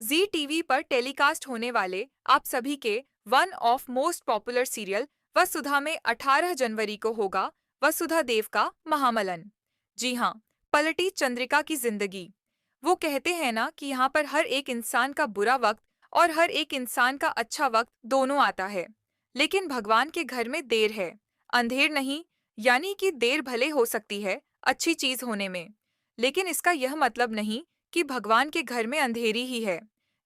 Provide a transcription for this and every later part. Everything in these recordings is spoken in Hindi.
जी टीवी पर टेलीकास्ट होने वाले आप सभी के one of most popular serial Vasudha में 18 जनवरी को होगा वसुधा देव का महामलन। जी हाँ, पलटी चंद्रिका की जिंदगी। वो कहते हैं ना कि यहाँ पर हर एक इंसान का बुरा वक्त और हर एक इंसान का अच्छा वक्त दोनों आता है, लेकिन भगवान के घर में देर है, अंधेर नहीं। यानी कि देर भले हो सकती है अच्छी चीज होने में, लेकिन इसका यह मतलब नहीं कि भगवान के घर में अंधेरी ही है।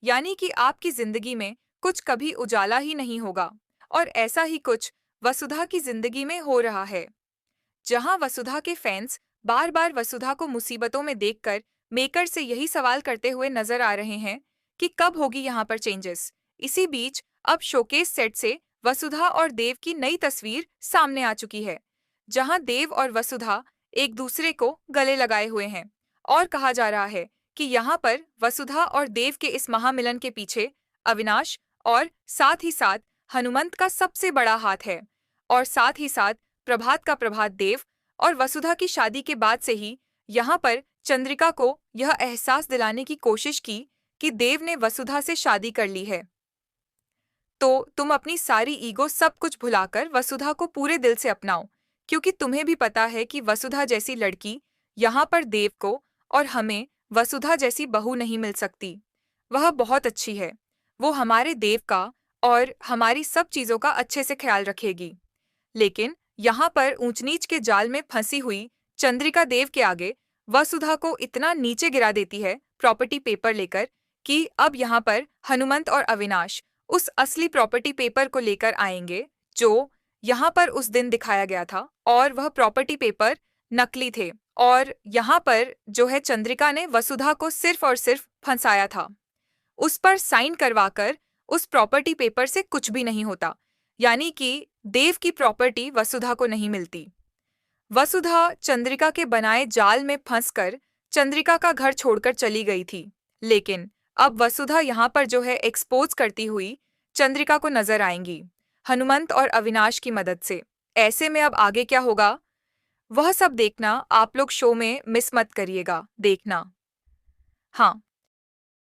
यानी कि आपकी जिंदगी में कुछ कभी उजाला ही नहीं होगा, और ऐसा ही कुछ वसुधा की जिंदगी में हो रहा है। जहां वसुधा के फैंस बार बार वसुधा को मुसीबतों में देखकर मेकर से यही सवाल करते हुए नजर आ रहे हैं कि कब होगी यहाँ पर चेंजेस। इसी बीच अब शोकेस सेट से वसुधा और देव की नई तस्वीर सामने आ चुकी है, जहां देव और वसुधा एक दूसरे को गले लगाए हुए हैं, और कहा जा रहा है कि यहाँ पर वसुधा और देव के इस महामिलन के पीछे अविनाश और साथ ही साथ हनुमंत का सबसे बड़ा हाथ है। और साथ ही साथ प्रभात का प्रभात देव और वसुधा की शादी के बाद से ही यहाँ पर चंद्रिका को यह एहसास दिलाने की कोशिश की कि देव ने वसुधा से शादी कर ली है। तो तुम अपनी सारी ईगो सब कुछ भुलाकर वसुधा को पूरे दिल से अपनाओ, क्योंकि तुम्हें भी पता है कि वसुधा जैसी लड़की यहाँ पर देव को और हमें वसुधा जैसी बहू नहीं मिल सकती। वह बहुत अच्छी है, वो हमारे देव का और हमारी सब चीजों का अच्छे से ख्याल रखेगी। लेकिन यहाँ पर ऊंच नीच के जाल में फंसी हुई चंद्रिका देव के आगे वसुधा को इतना नीचे गिरा देती है प्रॉपर्टी पेपर लेकर, कि अब यहाँ पर हनुमंत और अविनाश उस असली प्रॉपर्टी पेपर को लेकर आएंगे जो यहाँ पर उस दिन दिखाया गया था, और वह प्रॉपर्टी पेपर नकली थे। और यहाँ पर जो है चंद्रिका ने वसुधा को सिर्फ और सिर्फ फंसाया था। उस पर साइन करवाकर उस प्रॉपर्टी पेपर से कुछ भी नहीं होता, यानी कि देव की प्रॉपर्टी वसुधा को नहीं मिलती। वसुधा चंद्रिका के बनाए जाल में फंसकर चंद्रिका का घर छोड़कर चली गई थी, लेकिन अब वसुधा यहाँ पर जो है एक्सपोज करती हुई चंद्रिका को नजर आएंगी हनुमंत और अविनाश की मदद से। ऐसे में अब आगे क्या होगा वह सब देखना आप लोग शो में मिस मत करिएगा, देखना। हाँ।